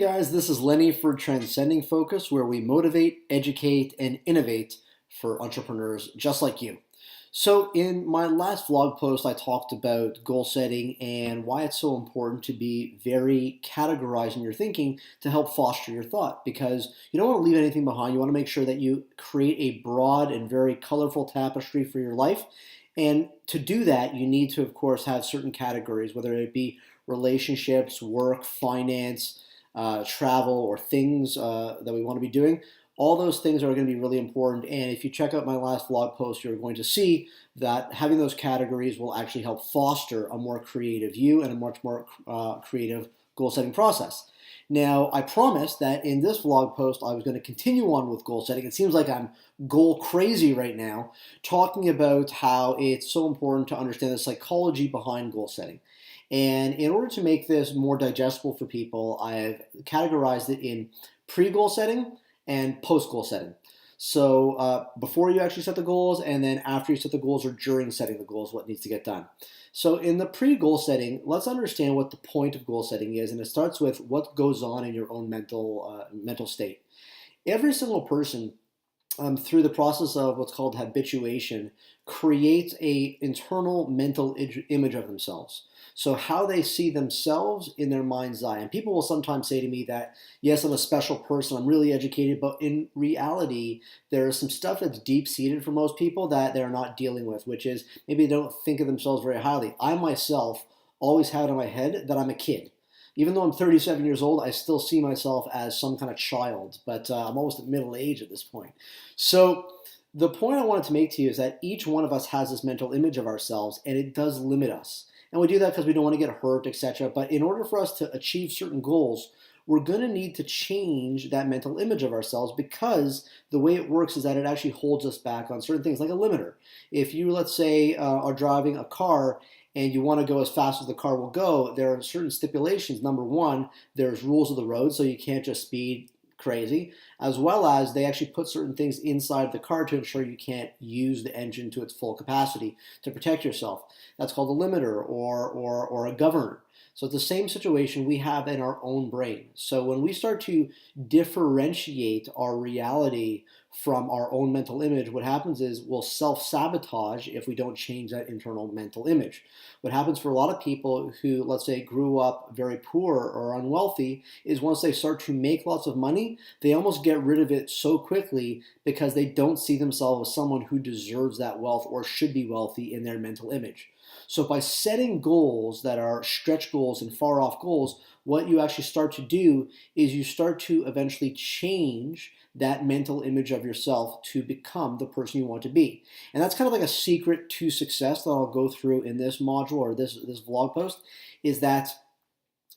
Guys, this is Lenny for Transcending Focus, where we motivate, educate, and innovate for entrepreneurs just like you. So, in my last vlog post, I talked about goal setting and why it's so important to be very categorized in your thinking to help foster your thought, because you don't want to leave anything behind. You want to make sure that you create a broad and very colorful tapestry for your life. And to do that, you need to, of course, have certain categories, whether it be relationships, work, finance, travel, or things that we want to be doing. All those things are going to be really important. And if you check out my last blog post, you're going to see that having those categories will actually help foster a more creative you and a much more creative goal setting process. Now, I promised that in this vlog post, I was going to continue on with goal setting. It seems like I'm goal crazy right now, talking about how it's so important to understand the psychology behind goal setting. And in order to make this more digestible for people, I've categorized it in pre-goal setting and post-goal setting. So before you actually set the goals, and then after you set the goals, or during setting the goals, what needs to get done. So in the pre-goal setting, let's understand what the point of goal setting is, and it starts with what goes on in your own mental state. Every single person, through the process of what's called habituation, creates a internal mental image of themselves. So how they see themselves in their mind's eye. And people will sometimes say to me that, yes, I'm a special person, I'm really educated, but in reality, there is some stuff that's deep-seated for most people that they're not dealing with, which is maybe they don't think of themselves very highly. I myself always had in my head that I'm a kid. Even though I'm 37 years old, I still see myself as some kind of child, but I'm almost at middle age at this point. So the point I wanted to make to you is that each one of us has this mental image of ourselves, and it does limit us. And we do that because we don't want to get hurt, etc. But in order for us to achieve certain goals, we're going to need to change that mental image of ourselves, because the way it works is that it actually holds us back on certain things, like a limiter. If you, let's say, are driving a car and you want to go as fast as the car will go, there are certain stipulations. Number one, there's rules of the road, so you can't just speed crazy, as well as they actually put certain things inside the car to ensure you can't use the engine to its full capacity to protect yourself. That's called a limiter or a governor. So it's the same situation we have in our own brain. So when we start to differentiate our reality from our own mental image, what happens is we'll self-sabotage if we don't change that internal mental image. What happens for a lot of people who, let's say, grew up very poor or unwealthy is once they start to make lots of money, they almost get rid of it so quickly because they don't see themselves as someone who deserves that wealth or should be wealthy in their mental image. So by setting goals that are stretch goals and far off goals, what you actually start to do is you start to eventually change that mental image of yourself to become the person you want to be. And that's kind of like a secret to success that I'll go through in this module or this vlog post, is that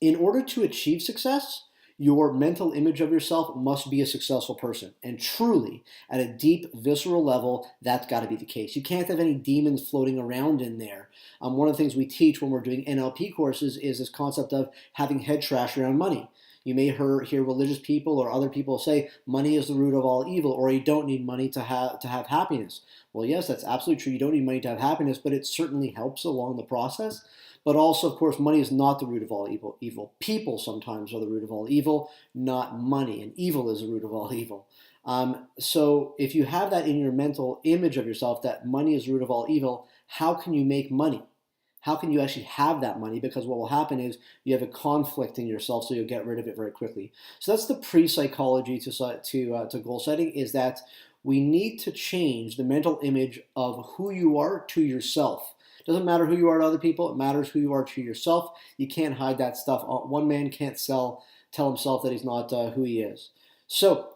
in order to achieve success, your mental image of yourself must be a successful person. And truly, at a deep, visceral level, that's got to be the case. You can't have any demons floating around in there. One of the things we teach when we're doing NLP courses is this concept of having head trash around money. You may hear religious people or other people say money is the root of all evil, or you don't need money to have happiness. Well, yes, that's absolutely true. You don't need money to have happiness, but it certainly helps along the process. But also, of course, money is not the root of all evil. People sometimes are the root of all evil, not money. And evil is the root of all evil. So if you have that in your mental image of yourself, that money is the root of all evil, how can you make money? How can you actually have that money? Because what will happen is you have a conflict in yourself, so you'll get rid of it very quickly. So that's the pre-psychology to goal setting, is that we need to change the mental image of who you are to yourself. It doesn't matter who you are to other people. It matters who you are to yourself. You can't hide that stuff. One man can't tell himself that he's not who he is. So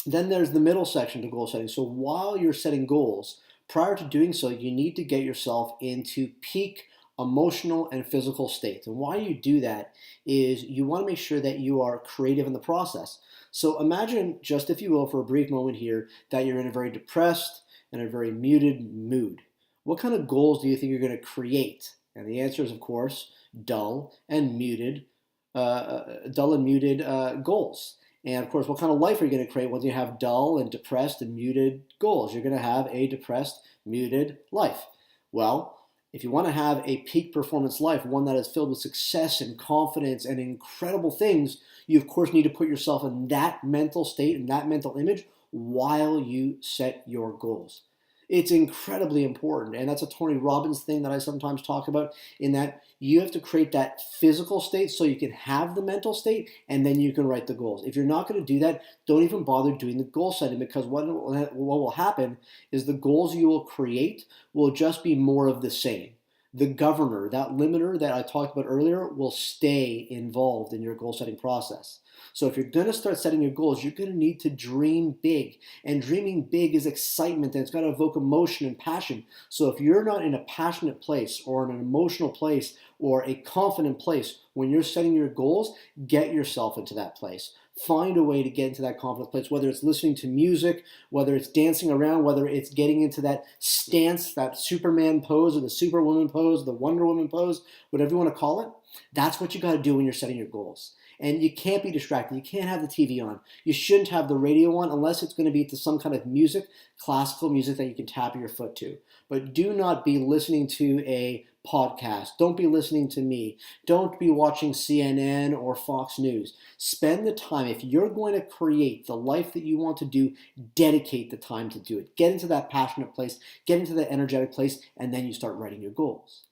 then there's the middle section to goal setting. So while you're setting goals, prior to doing so, you need to get yourself into peak emotional and physical states. And why you do that is you want to make sure that you are creative in the process. So imagine, just if you will, for a brief moment here, that you're in a very depressed and a very muted mood. What kind of goals do you think you're going to create? And the answer is, of course, dull and muted goals. And of course, what kind of life are you going to create when you have dull and depressed and muted goals? You're going to have a depressed, muted life. Well, If you want to have a peak performance life, one that is filled with success and confidence and incredible things, you of course need to put yourself in that mental state and that mental image while you set your goals. It's incredibly important, and that's a Tony Robbins thing that I sometimes talk about, in that you have to create that physical state so you can have the mental state, and then you can write the goals. If you're not going to do that, don't even bother doing the goal setting, because what will happen is the goals you will create will just be more of the same. The governor, that limiter that I talked about earlier, will stay involved in your goal setting process. So if you're going to start setting your goals, you're going to need to dream big. And dreaming big is excitement, and it's got to evoke emotion and passion. So if you're not in a passionate place or in an emotional place or a confident place when you're setting your goals, get yourself into that place. Find a way to get into that confident place, whether it's listening to music, whether it's dancing around, whether it's getting into that stance, that Superman pose or the Superwoman pose, the Wonder Woman pose, whatever you want to call it. That's what you got to do when you're setting your goals. And you can't be distracted. You can't have the TV on. You shouldn't have the radio on unless it's going to be to some kind of music, classical music that you can tap your foot to. But do not be listening to a podcast. Don't be listening to me. Don't be watching CNN or Fox News. Spend the time. If you're going to create the life that you want to do, dedicate the time to do it. Get into that passionate place, get into that energetic place, and then you start writing your goals.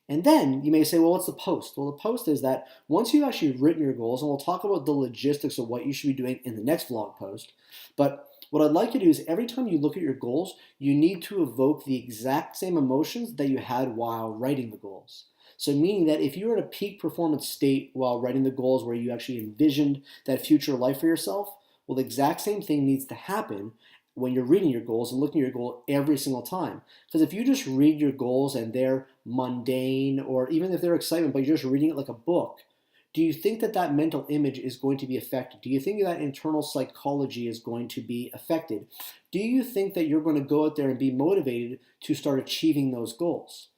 And then you may say, well, what's the post? Well, the post is that once you've actually written your goals, and we'll talk about the logistics of what you should be doing in the next vlog post, but what I'd like you to do is every time you look at your goals, you need to evoke the exact same emotions that you had while writing the goals. So meaning that if you're in a peak performance state while writing the goals where you actually envisioned that future life for yourself, well, the exact same thing needs to happen when you're reading your goals and looking at your goal every single time. Because if you just read your goals and they're mundane, or even if they're excitement, but you're just reading it like a book, do you think that that mental image is going to be affected? Do you think that internal psychology is going to be affected? Do you think that you're going to go out there and be motivated to start achieving those goals?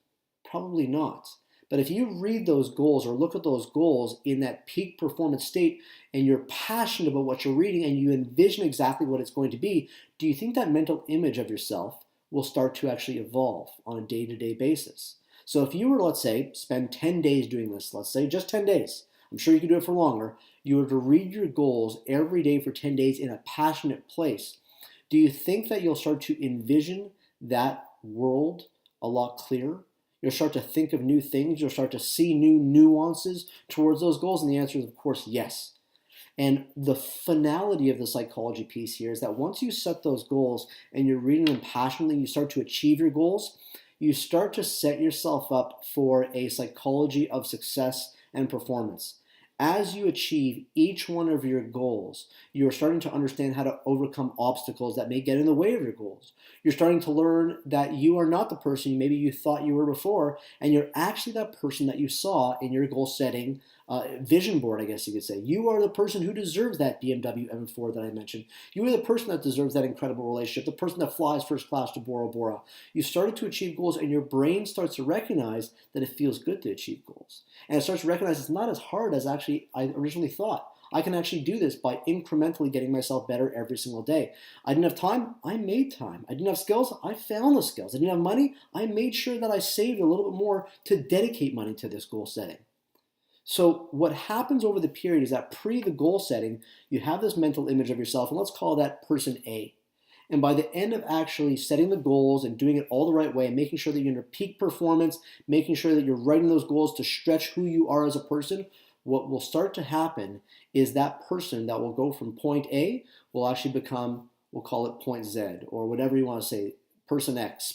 Probably not. But if you read those goals or look at those goals in that peak performance state and you're passionate about what you're reading and you envision exactly what it's going to be, do you think that mental image of yourself will start to actually evolve on a day-to-day basis? So if you were to, let's say, spend 10 days doing this, let's say just 10 days, I'm sure you could do it for longer, you were to read your goals every day for 10 days in a passionate place, do you think that you'll start to envision that world a lot clearer? You'll start to think of new things. You'll start to see new nuances towards those goals. And the answer is, of course, yes. And the finality of the psychology piece here is that once you set those goals and you're reading them passionately, you start to achieve your goals, you start to set yourself up for a psychology of success and performance. As you achieve each one of your goals, you're starting to understand how to overcome obstacles that may get in the way of your goals. You're starting to learn that you are not the person maybe you thought you were before, and you're actually that person that you saw in your goal setting vision board, I guess you could say. You are the person who deserves that BMW M4 that I mentioned. You are the person that deserves that incredible relationship, the person that flies first class to Bora Bora. You started to achieve goals, and your brain starts to recognize that it feels good to achieve goals. And it starts to recognize it's not as hard as actually I originally thought. I can actually do this by incrementally getting myself better every single day. I didn't have time, I made time. I didn't have skills, I found the skills. I didn't have money, I made sure that I saved a little bit more to dedicate money to this goal setting. So what happens over the period is that pre the goal setting, you have this mental image of yourself, and let's call that person A. And by the end of actually setting the goals and doing it all the right way, and making sure that you're in your peak performance, making sure that you're writing those goals to stretch who you are as a person, what will start to happen is that person that will go from point A will actually become, we'll call it point Z, or whatever you want to say, person X,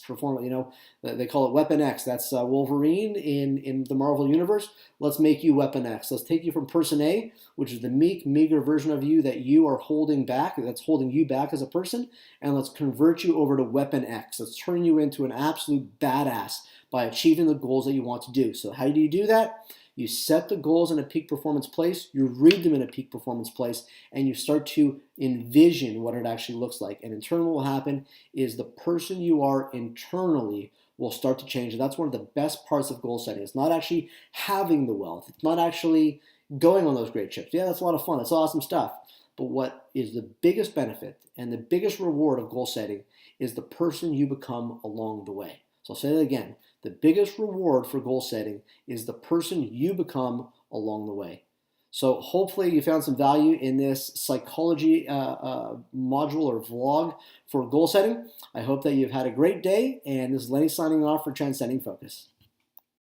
they call it Weapon X. That's Wolverine in the Marvel Universe. Let's make you Weapon X. Let's take you from person A, which is the meek, meager version of you that you are holding back, that's holding you back as a person, and let's convert you over to Weapon X. Let's turn you into an absolute badass by achieving the goals that you want to do. So how do you do that? You set the goals in a peak performance place, you read them in a peak performance place, and you start to envision what it actually looks like. And in turn, what will happen is the person you are internally will start to change. And that's one of the best parts of goal setting. It's not actually having the wealth. It's not actually going on those great trips. Yeah, that's a lot of fun. That's awesome stuff. But what is the biggest benefit and the biggest reward of goal setting is the person you become along the way. So I'll say that again. The biggest reward for goal setting is the person you become along the way. So hopefully you found some value in this psychology module or vlog for goal setting. I hope that you've had a great day, and this is Lenny signing off for Transcending Focus.